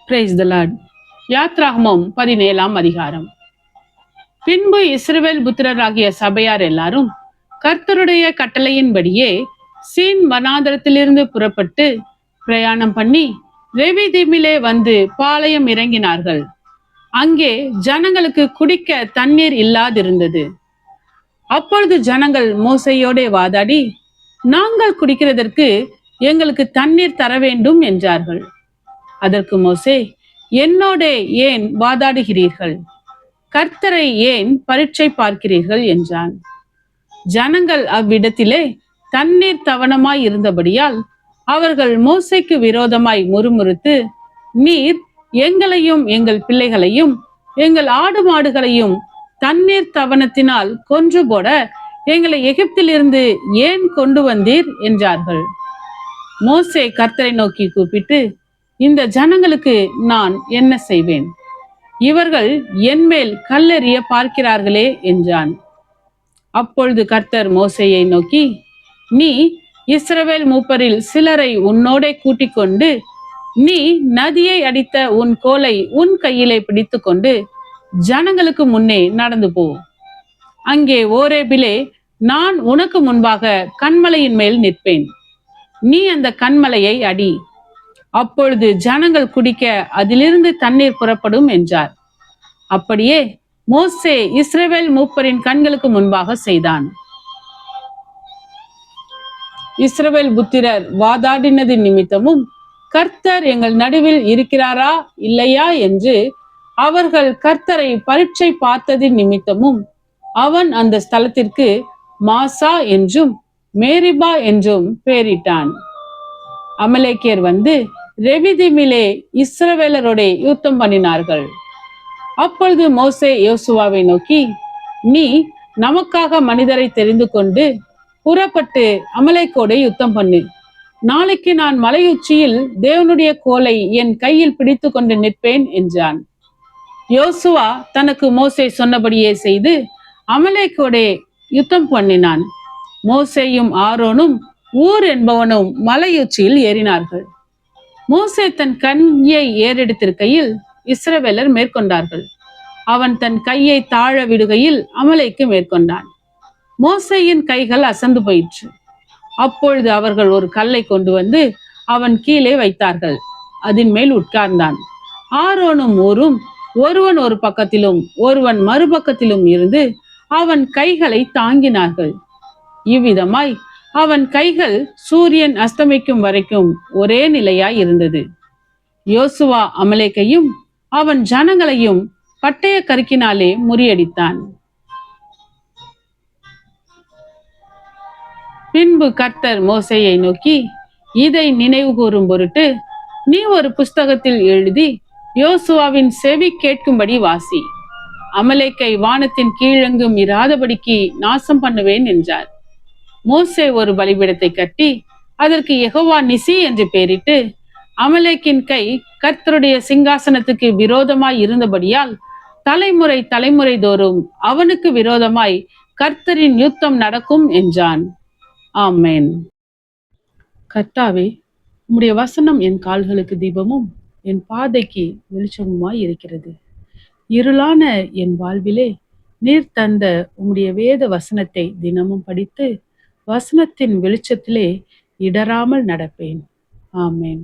Praise the Lord. யாத்ராகமம் 17ஆம் அதிகாரம். பின்பு இஸ்ரவேல் புத்திரராகிய சபையார் எல்லாரும் கர்த்தருடைய கட்டளையின்படியே சீன் வனாந்தரத்திலிருந்து புறப்பட்டு பிரயாணம் பண்ணி ரெவிதீமிலே வந்து பாளையம் இறங்கினார்கள். அங்கே ஜனங்களுக்கு குடிக்க தண்ணீர் இல்லாதிருந்தது. அப்பொழுது ஜனங்கள் மோசையோடே வாதாடி, நாங்கள் குடிக்கிறதற்கு எங்களுக்கு தண்ணீர் தர வேண்டும் என்றார்கள். அதற்கு மோசே, என்னோடே ஏன் வாதாடுகிறீர்கள்? கர்த்தரை ஏன் பரீட்சை பார்க்கிறீர்கள் என்றான். ஜனங்கள் அவ்விடத்திலே தண்ணீர் தவணமாய் இருந்தபடியால் அவர்கள் மோசைக்கு விரோதமாய் முறுமுறுத்து, நீர் எங்களையும் எங்கள் பிள்ளைகளையும் எங்கள் ஆடு மாடுகளையும் தண்ணீர் தவணத்தினால் கொன்று போட எங்களை எகிப்திலிருந்து ஏன் கொண்டு வந்தீர் என்றார்கள். மோசே கர்த்தரை நோக்கி கூப்பிட்டு, இந்த ஜனங்களுக்கு நான் என்ன செய்வேன்? இவர்கள் என்மேல் கல்லெறிய பார்க்கிறார்களே என்றான். அப்பொழுது கர்த்தர் மோசேயை நோக்கி, நீ இஸ்ரவேல் மூப்பரில் சிலரை உன்னோடே கூட்டிக் கொண்டு நீ நதியை அடித்த உன் கோலை உன் கையிலே பிடித்து கொண்டு ஜனங்களுக்கு முன்னே நடந்து போ. அங்கே ஓரேபிலே நான் உனக்கு முன்பாக கன்மலையின் மேல் நிற்பேன். நீ அந்த கன்மலையை அடி. அப்பொழுது ஜனங்கள் குடிக்க அதிலிருந்து தண்ணீர் புறப்படும் என்றார். அப்படியே மோசே இஸ்ரவேல் மூப்பரின் கண்களுக்கு முன்பாக செய்தான். இஸ்ரவேல் புத்திரர் வாதாடினது நிமித்தமும் கர்த்தர் எங்கள் நடுவில் இருக்கிறாரா இல்லையா என்று அவர்கள் கர்த்தரை பரீட்சை பார்த்ததின் நிமித்தமும் அவன் அந்த ஸ்தலத்திற்கு மாசா என்றும் மேரிபா என்றும் பெயரிட்டான். அமலேக்கியர் வந்து ரெவிதீமிலே இஸ்ரவேலரோட யுத்தம் பண்ணினார்கள். அப்பொழுது மோசே யோசுவாவை நோக்கி, நீ நமக்காக மனிதரை தெரிந்து கொண்டு புறப்பட்டு அமலேக்கோடு யுத்தம் பண்ணு. நாளைக்கு நான் மலையுச்சியில் தேவனுடைய கோலை என் கையில் பிடித்து கொண்டு நிற்பேன் என்றான். யோசுவா தனக்கு மோசே சொன்னபடியே செய்து அமலேக்கோடே யுத்தம் பண்ணினான். மோசேயும் ஆரோனும் ஊர் என்பவனும் மலையுச்சியில் ஏறினார்கள். மோசே தன் கையை ஏறெடுத்திருக்கையில் இஸ்ரவேலர் மேற்கொண்டார்கள். அவன் தன் கையை தாழ விடுகையில் அமலேக்கு மேற்கொண்டான். மோசேயின் கைகள் அசந்து போயிற்று. அப்பொழுது அவர்கள் ஒரு கல்லை கொண்டு வந்து அவன் கீழே வைத்தார்கள். அதன் மேல் உட்கார்ந்தான். ஆரோனும் ஊரும் ஒருவன் ஒரு பக்கத்திலும் ஒருவன் மறுபக்கத்திலும் இருந்து அவன் கைகளை தாங்கினார்கள். இவ்விதமாய் அவன் கைகள் சூரியன் அஸ்தமிக்கும் வரைக்கும் ஒரே நிலையாய் இருந்தது. யோசுவா அமலேக்கையும் அவன் ஜனங்களையும் பட்டய கருக்கினாலே முறியடித்தான். பின்பு கர்த்தர் மோசேயை நோக்கி, இதை நினைவு கூறும் பொருட்டு நீ ஒரு புஸ்தகத்தில் எழுதி யோசுவாவின் செவி கேட்கும்படி வாசி. அமலேக்கை வானத்தின் கீழெங்கும் இராதபடிக்கு நாசம் பண்ணுவேன் என்றார். மோசே ஒரு பலிபீடத்தை கட்டி அதற்கு யெகோவா நிசி என்று பெயரிட்டு, அமலேக்கின் கை கர்த்தருடைய சிங்காசனத்துக்கு விரோதமாய் இருந்தபடியால் தலைமுறை தலைமுறை தோறும் அவனுக்கு விரோதமாய் கர்த்தரின் யுத்தம் நடக்கும் என்றான். ஆமென். கர்த்தாவே, உம்முடைய வசனம் என் கால்களுக்கு தீபமும் என் பாதைக்கு வெளிச்சமுமாய் இருக்கிறது. இருளான என் வாழ்விலே நீர் தந்த உம்முடைய வேத வசனத்தை தினமும் படித்து வசனத்தின் வெளிச்சத்திலே இடராமல் நடப்பேன். ஆமென்.